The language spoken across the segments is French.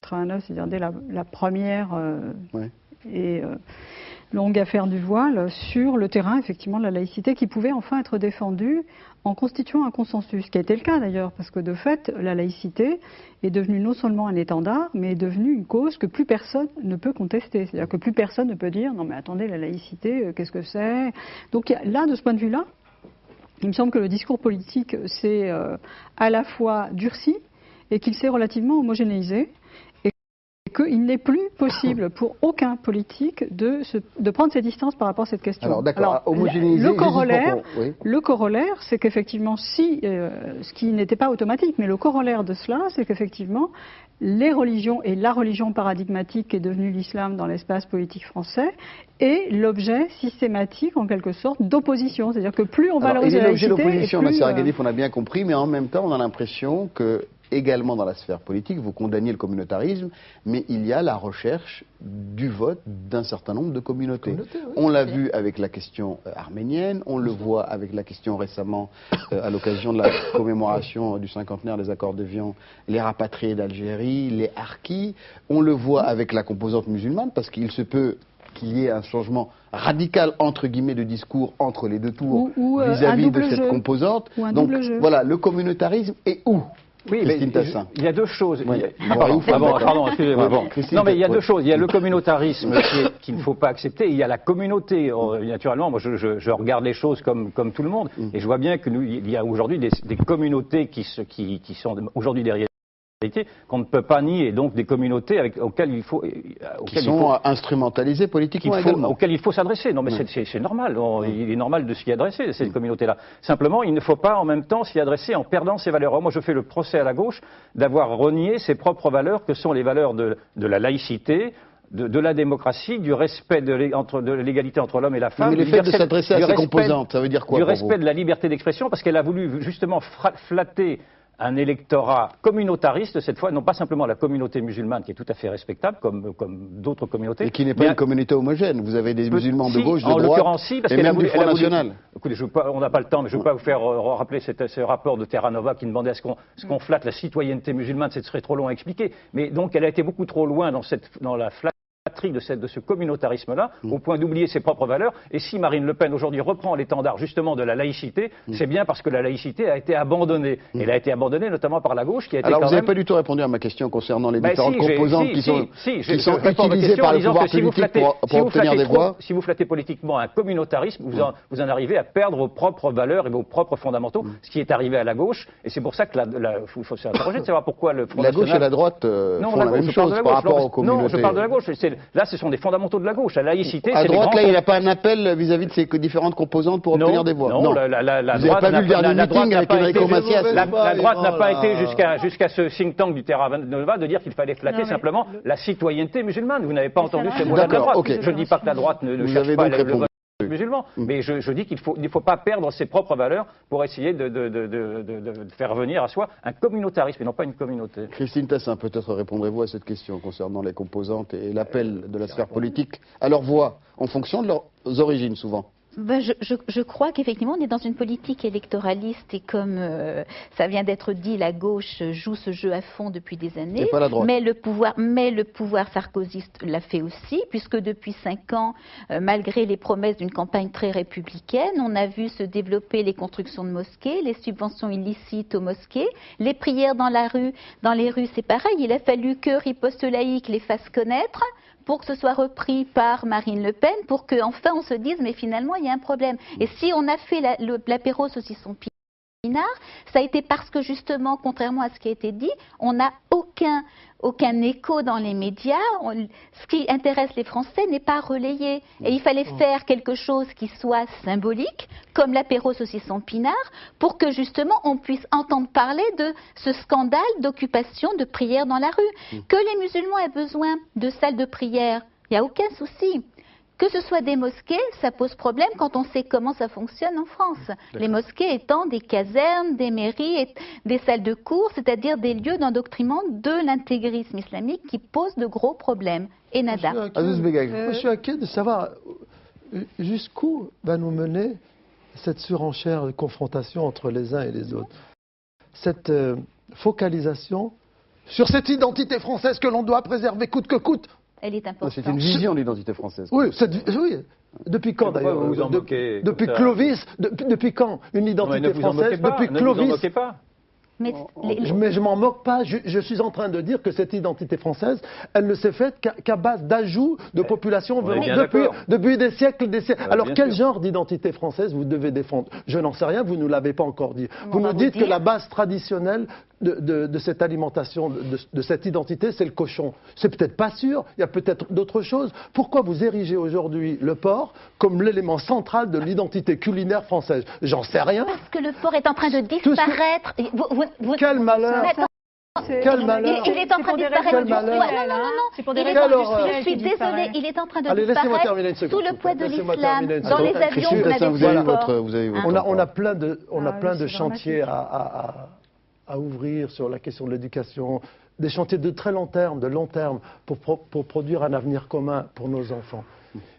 89, c'est-à-dire dès la première longue affaire du voile, sur le terrain, effectivement, de la laïcité, qui pouvait enfin être défendue en constituant un consensus, ce qui a été le cas d'ailleurs, parce que de fait, la laïcité est devenue non seulement un étendard, mais est devenue une cause que plus personne ne peut contester. C'est-à-dire que plus personne ne peut dire « non mais attendez, la laïcité, qu'est-ce que c'est ?» Donc là, de ce point de vue-là, il me semble que le discours politique s'est à la fois durci et qu'il s'est relativement homogénéisé. Qu'il n'est plus possible pour aucun politique de prendre ses distances par rapport à cette question. Alors d'accord, homogénéiser... Le corollaire, c'est qu'effectivement, ce qui n'était pas automatique, mais le corollaire de cela, c'est qu'effectivement, les religions et la religion paradigmatique qui est devenue l'islam dans l'espace politique français est l'objet systématique, en quelque sorte, d'opposition. C'est-à-dire que plus on valorise la laïcité... Il est l'objet d'opposition, Nassir Haghadif, on a bien compris, mais en même temps, on a l'impression que également dans la sphère politique, vous condamnez le communautarisme, mais il y a la recherche du vote d'un certain nombre de communautés. On l'a vu avec la question arménienne, on le voit avec la question récemment, à l'occasion de la commémoration du cinquantenaire des accords d'Évian, les rapatriés d'Algérie, les harkis, on le voit avec la composante musulmane, parce qu'il se peut qu'il y ait un changement radical, entre guillemets, de discours entre les deux tours vis-à-vis de cette composante. Donc voilà, le communautarisme est où ? Oui, mais il y a deux choses. Oui. Pardon, excusez-moi. Non, mais il y a deux choses. Il y a le communautarisme qu'il ne faut pas accepter. Et il y a la communauté. Naturellement, moi, je regarde les choses comme tout le monde. Et je vois bien qu'il y a aujourd'hui des communautés qui sont aujourd'hui des réalités qu'on ne peut pas nier, donc des communautés auxquelles il faut... qui sont instrumentalisées politiquement également. Auxquelles il faut s'adresser. Non mais c'est normal, il est normal de s'y adresser, ces communautés-là. Simplement, il ne faut pas en même temps s'y adresser en perdant ses valeurs. Alors, moi je fais le procès à la gauche d'avoir renié ses propres valeurs, que sont les valeurs de la laïcité, de la démocratie, du respect de l'égalité entre l'homme et la femme. Mais le fait de s'adresser à ces composantes, ça veut dire quoi? Du respect de la liberté d'expression, parce qu'elle a voulu justement flatter un électorat communautariste, cette fois, non pas simplement la communauté musulmane, qui est tout à fait respectable, comme d'autres communautés. Et qui n'est pas une communauté homogène. Vous avez des musulmans de gauche, de droite, en l'occurrence, si, parce et même du Front National. Écoutez, on n'a pas le temps, mais je ne vais pas vous faire rappeler ce rapport de Terra Nova qui demandait à ce qu'on flatte la citoyenneté musulmane, ce serait trop long à expliquer. Mais donc, elle a été beaucoup trop loin dans la flatterie de ce communautarisme-là, au point d'oublier ses propres valeurs. Et si Marine Le Pen aujourd'hui reprend l'étendard justement de la laïcité, c'est bien parce que la laïcité a été abandonnée. Elle a été abandonnée notamment par la gauche qui a été... Alors vous n'avez pas du tout répondu à ma question concernant les différentes composantes qui sont utilisées par le pouvoir politique pour obtenir des voix. Si vous flattez politiquement un communautarisme, vous en arrivez à perdre vos propres valeurs et vos propres fondamentaux, ce qui est arrivé à la gauche. Et c'est pour ça que il faut s'interroger de savoir pourquoi le Front National... La gauche et la droite font la même chose par rapport aux communautés. Non, je parle de la gauche. Là, ce sont des fondamentaux de la gauche. La laïcité, à droite, là, il n'y a pas un appel vis-à-vis de ces différentes composantes pour obtenir des voix. Non, la droite n'a pas été jusqu'à ce think tank du Terra Nova de dire qu'il fallait flatter simplement la citoyenneté musulmane. Vous n'avez pas entendu ces mots-là de la droite. Je ne dis pas que la droite ne cherche pas le vote musulman, mais je dis qu'il ne faut pas perdre ses propres valeurs pour essayer de faire venir à soi un communautarisme et non pas une communauté. Christine Tassin, peut-être répondrez-vous à cette question concernant les composantes et l'appel de la sphère politique à leur voix en fonction de leurs origines souvent. Je crois qu'effectivement on est dans une politique électoraliste et comme ça vient d'être dit, la gauche joue ce jeu à fond depuis des années. Et pas la droite. Mais le pouvoir sarkozyste l'a fait aussi, puisque depuis 5 ans, malgré les promesses d'une campagne très républicaine, on a vu se développer les constructions de mosquées, les subventions illicites aux mosquées, les prières dans les rues c'est pareil, il a fallu que Riposte laïque les fasse connaître pour que ce soit repris par Marine Le Pen, pour qu'enfin on se dise, mais finalement il y a un problème. Et si on a fait l'apéro saucisson pinard, ça a été parce que justement, contrairement à ce qui a été dit, on n'a aucun écho dans les médias. Ce qui intéresse les Français n'est pas relayé. Et il fallait faire quelque chose qui soit symbolique, comme l'apéro saucisson pinard, pour que justement on puisse entendre parler de ce scandale d'occupation de prières dans la rue. Que les musulmans aient besoin de salles de prière, il n'y a aucun souci. Que ce soit des mosquées, ça pose problème quand on sait comment ça fonctionne en France. Les mosquées étant des casernes, des mairies, et des salles de cours, c'est-à-dire des lieux d'endoctrinement de l'intégrisme islamique qui posent de gros problèmes. Et nada. Je suis inquiet de savoir jusqu'où va nous mener cette surenchère de confrontation entre les uns et les autres. Cette focalisation sur cette identité française que l'on doit préserver coûte que coûte. Elle est importante. C'est une vision de l'identité française. Oui, oui. Depuis quand d'ailleurs? Depuis Clovis. Depuis quand une identité française? Depuis Clovis. Ne vous en moquez pas. Mais je m'en moque pas. Je suis en train de dire que cette identité française, elle ne s'est faite qu'à base d'ajouts de population depuis des siècles, Alors quel genre d'identité française vous devez défendre? Je n'en sais rien. Vous ne l'avez pas encore dit. Vous nous dites que la base traditionnelle de cette alimentation, de cette identité, c'est le cochon. C'est peut-être pas sûr. Il y a peut-être d'autres choses. Pourquoi vous érigez aujourd'hui le porc comme l'élément central de l'identité culinaire française? J'en sais rien. Parce que le porc est en train de disparaître. Quel malheur! Quel malheur! Il est en train de disparaître. Non. C'est pour des raisons Je suis désolée, il est en train de disparaître sous le poids de l'islam. Dans les avions, vous avez on a plein de chantiers à ouvrir sur la question de l'éducation, des chantiers de très long terme, pour produire un avenir commun pour nos enfants.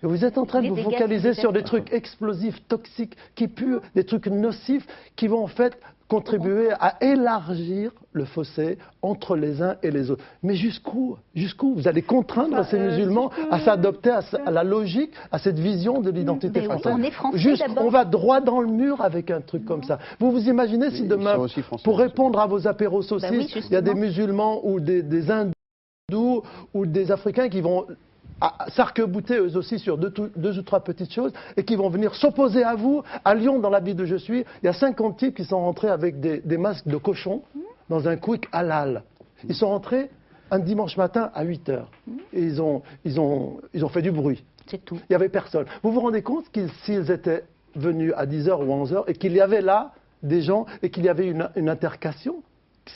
Et vous êtes en train de vous focaliser sur des trucs explosifs, toxiques, qui puent, des trucs nocifs, qui vont en fait contribuer à élargir le fossé entre les uns et les autres. Mais jusqu'où? Vous allez contraindre ces musulmans à s'adopter à la logique, à cette vision de l'identité française. On est français on va droit dans le mur avec un truc comme ça. Vous vous imaginez si demain, pour répondre à vos apéros saucisses, il y a des musulmans ou des hindous ou des Africains qui vont s'arc-bouter eux aussi sur deux ou trois petites choses et qui vont venir s'opposer à vous. À Lyon, dans la ville de je suis, il y a 50 types qui sont rentrés avec des masques de cochon dans un quick halal. Ils sont rentrés un dimanche matin à 8h et ils ont fait du bruit. C'est tout. Il n'y avait personne. Vous vous rendez compte s'ils étaient venus à 10h ou 11h et qu'il y avait là des gens et qu'il y avait une altercation?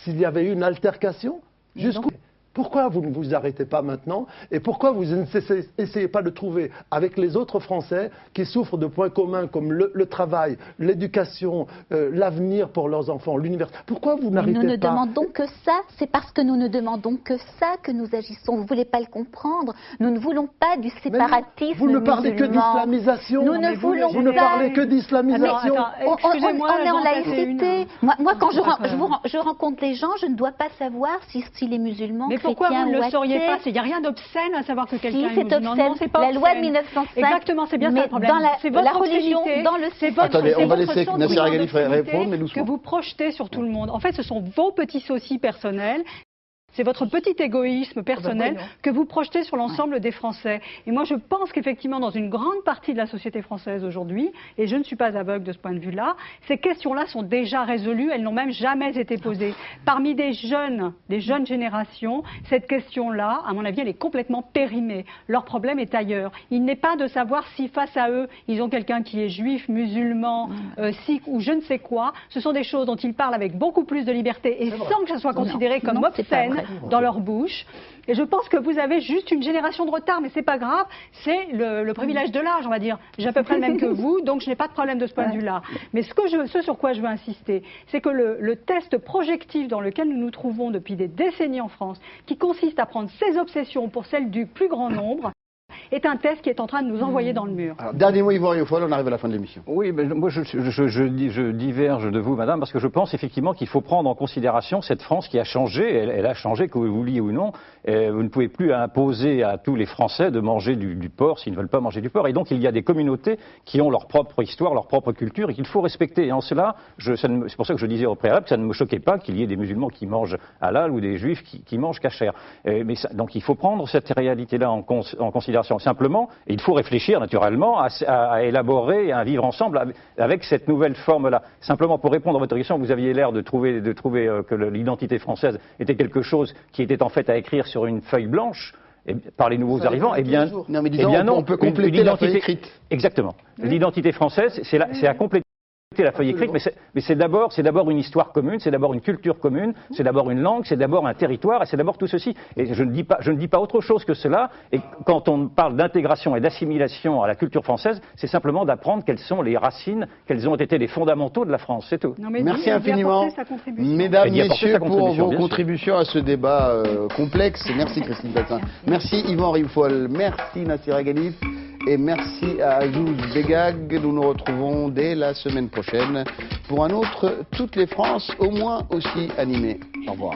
S'il y avait eu une altercation, jusqu'où? Pourquoi vous ne vous arrêtez pas maintenant? Et pourquoi vous n'essayez pas de trouver avec les autres Français qui souffrent de points communs comme le travail, l'éducation, l'avenir pour leurs enfants, l'université? Pourquoi vous n'arrêtez pas? Nous ne demandons que ça. C'est parce que nous ne demandons que ça que nous agissons. Vous ne voulez pas le comprendre. Nous ne voulons pas du séparatisme Vous ne parlez musulman. que d'islamisation. Nous ne voulons Vous ne parlez que d'islamisation. On est en laïcité. Moi, quand je rencontre les gens, je ne dois pas savoir si les musulmans, mais pourquoi vous ne le sauriez pas? Il n'y a rien d'obscène à savoir que quelqu'un est musulman. Non, c'est pas obscène. La loi de 1905. Exactement, c'est bien ça le problème. C'est la religion, dans le Attendez, on va laisser Nasser Ghalif répondre, mais doucement. Que vous projetez sur tout le monde. En fait, ce sont vos petits soucis personnels. C'est votre petit égoïsme personnel que vous projetez sur l'ensemble des Français. Et moi, je pense qu'effectivement, dans une grande partie de la société française aujourd'hui, et je ne suis pas aveugle de ce point de vue-là, ces questions-là sont déjà résolues, elles n'ont même jamais été posées. Parmi des jeunes générations, cette question-là, à mon avis, elle est complètement périmée. Leur problème est ailleurs. Il n'est pas de savoir si face à eux, ils ont quelqu'un qui est juif, musulman, sikh ou je ne sais quoi. Ce sont des choses dont ils parlent avec beaucoup plus de liberté et sans que ça soit considéré comme obscène dans leur bouche. Et je pense que vous avez juste une génération de retard, mais c'est pas grave, c'est le privilège de l'âge, on va dire. J'ai à peu près le même que vous, donc je n'ai pas de problème de ce point de vue-là. Mais ce sur quoi je veux insister, c'est que le test projectif dans lequel nous nous trouvons depuis des décennies en France, qui consiste à prendre ses obsessions pour celles du plus grand nombre, est un test qui est en train de nous envoyer dans le mur. Alors, dernier mot, Yvan Rioufol, on arrive à la fin de l'émission. Oui, mais moi je diverge de vous, madame, parce que je pense effectivement qu'il faut prendre en considération cette France qui a changé. Elle a changé, que vous le vouliez ou non. Vous ne pouvez plus imposer à tous les Français de manger du porc s'ils ne veulent pas manger du porc. Et donc il y a des communautés qui ont leur propre histoire, leur propre culture, et qu'il faut respecter. Et en cela, c'est pour ça que je disais au préalable que ça ne me choquait pas qu'il y ait des musulmans qui mangent halal ou des juifs qui mangent kasher. Donc il faut prendre cette réalité-là en considération. Simplement, il faut réfléchir naturellement à élaborer et à vivre ensemble avec cette nouvelle forme-là. Simplement, pour répondre à votre question, vous aviez l'air de trouver que l'identité française était quelque chose qui était en fait à écrire sur une feuille blanche par les nouveaux arrivants. Eh bien, non, mais disons, on peut compléter la feuille écrite. Exactement. L'identité française, c'est à compléter la feuille écrite, mais c'est d'abord une histoire commune, c'est d'abord une culture commune, c'est d'abord une langue, c'est d'abord un territoire, et c'est d'abord tout ceci. Et je ne dis pas autre chose que cela. Et quand on parle d'intégration et d'assimilation à la culture française, c'est simplement d'apprendre quelles sont les racines, quels ont été les fondamentaux de la France, c'est tout. Non, mais merci infiniment, mesdames, messieurs, pour vos contributions à ce débat complexe. Merci Christine Patin, merci Yvan Rioufol, merci Nasser Ghalif. Et merci à Azouz Begag. Nous nous retrouvons dès la semaine prochaine pour un autre Toutes les France, au moins aussi animé. Au revoir.